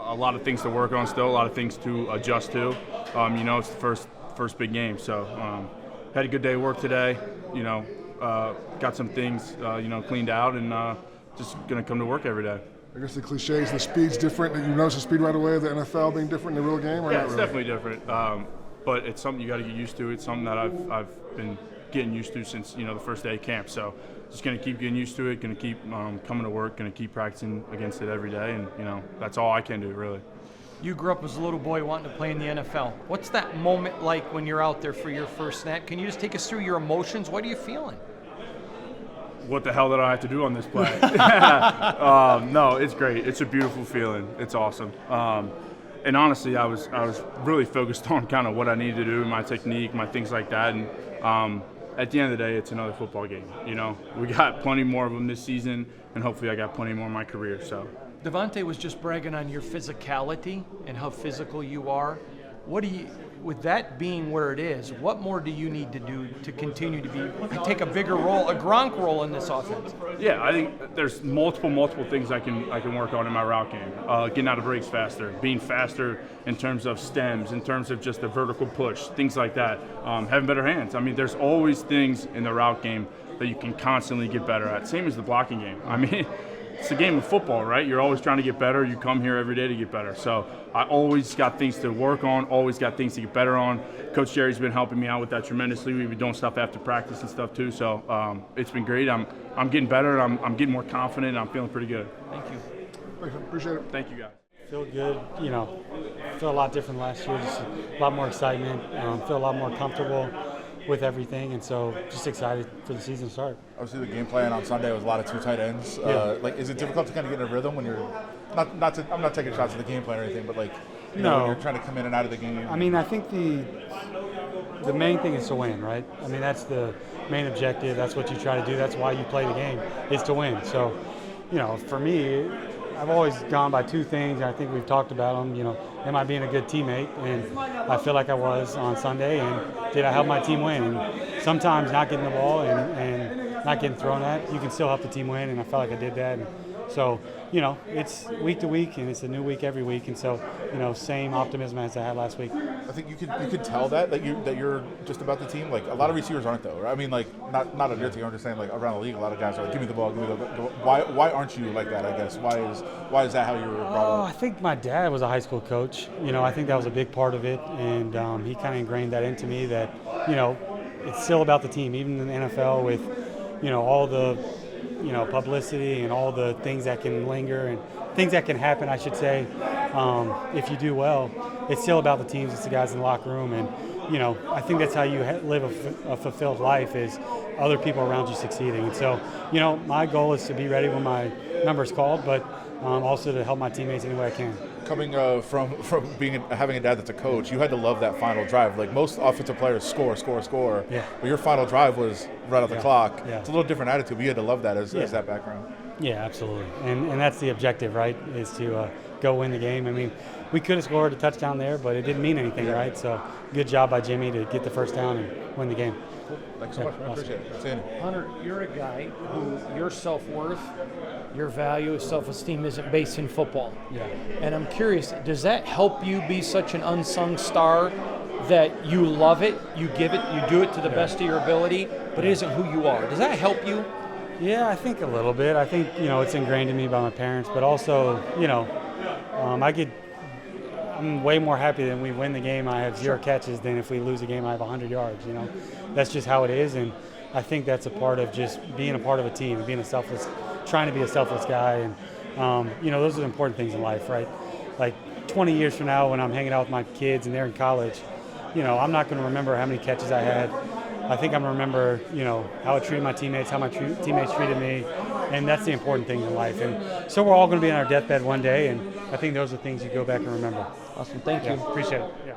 a lot of things to work on still, a lot of things to adjust to. It's the first big game, so had a good day of work today. Got some things cleaned out, and just gonna come to work every day. I guess the cliche is the speed's different. Did you notice the speed right away? The NFL being different in the real game? Or Yeah, not it's really? definitely different, but it's something you got to get used to. It's something that I've been getting used to since the first day of camp. So just gonna keep getting used to it. Gonna keep coming to work. Gonna keep practicing against it every day, and that's all I can do really. You grew up as a little boy wanting to play in the NFL. What's that moment like when you're out there for your first snap? Can you just take us through your emotions? What are you feeling? What the hell did I have to do on this play? No, it's great. It's a beautiful feeling. It's awesome. And honestly, I was really focused on kind of what I needed to do, my technique, my things like that. And at the end of the day, it's another football game. We got plenty more of them this season, and hopefully I got plenty more in my career. So. Devontae was just bragging on your physicality and how physical you are. With that being where it is, what more do you need to do to continue to take a bigger role, a Gronk role in this offense? Yeah, I think there's multiple things I can work on in my route game. Getting out of breaks faster, being faster in terms of stems, in terms of just the vertical push, things like that. Having better hands. I mean, there's always things in the route game that you can constantly get better at. Same as the blocking game. I mean, it's a game of football, right? You're always trying to get better. You come here every day to get better. So I always got things to work on, always got things to get better on. Coach Jerry's been helping me out with that tremendously. We've been doing stuff after practice and stuff too. So it's been great. I'm getting better. I'm getting more confident. And I'm feeling pretty good. Thank you. Thanks, appreciate it. Thank you, guys. Feel good, feel a lot different last year, just a lot more excitement, feel a lot more comfortable with everything, and so just excited for the season to start. Obviously, the game plan on Sunday was a lot of two tight ends. Is it difficult to kind of get in a rhythm when you're I'm not taking shots at the game plan or anything, but when you're trying to come in and out of the game? I mean, I think the main thing is to win, right? I mean, that's the main objective. That's what you try to do. That's why you play the game, is to win. So, for me, I've always gone by two things. I think we've talked about them. Am I being a good teammate? And I feel like I was on Sunday. And did I help my team win? And sometimes not getting the ball and not getting thrown at, you can still help the team win. And I felt like I did that. And so, it's week to week, and it's a new week every week. And so, same optimism as I had last week. I think you could tell that you're just about the team. Like, a lot of receivers aren't, though. Right? I mean, like, not on your team. I'm just saying, like, around the league, a lot of guys are like, give me the ball, give me the ball. Why aren't you like that, I guess? Why is that how you were brought up? I think my dad was a high school coach. I think that was a big part of it, and he kind of ingrained that into me that, it's still about the team, even in the NFL with, all the, publicity and all the things that can linger and things that can happen, I should say, if you do well. It's still about the teams. It's the guys in the locker room, and I think that's how you live a fulfilled life, is other people around you succeeding. And so, my goal is to be ready when my number's called, but also to help my teammates any way I can. Coming from having a dad that's a coach, you had to love that final drive. Like, most offensive players score. Yeah. But your final drive was right off the clock. Yeah. It's a little different attitude, but you had to love that as that background. Yeah, absolutely. And that's the objective, right, is to go win the game. I mean, we could have scored a touchdown there, but it didn't mean anything, right? So good job by Jimmy to get the first down and win the game. Thanks so much, man. Awesome. Appreciate it. Sandy. Hunter, you're a guy who your self-worth, your value, self-esteem isn't based in football. Yeah. And I'm curious, does that help you be such an unsung star that you love it, you give it, you do it to the best of your ability, but it isn't who you are? Does that help you? Yeah, I think a little bit. I think, it's ingrained in me by my parents, but also, I'm way more happy than we win the game. I have 0 catches than if we lose a game, I have 100 yards, That's just how it is, and I think that's a part of just being a part of a team and trying to be a selfless guy, and, those are the important things in life, right? Like 20 years from now when I'm hanging out with my kids and they're in college, I'm not going to remember how many catches I had. I think I'm going to remember, how I treated my teammates, how my teammates treated me, and that's the important things in life. And so we're all going to be on our deathbed one day, and I think those are things you go back and remember. Awesome. Thank you. Appreciate it. Yeah.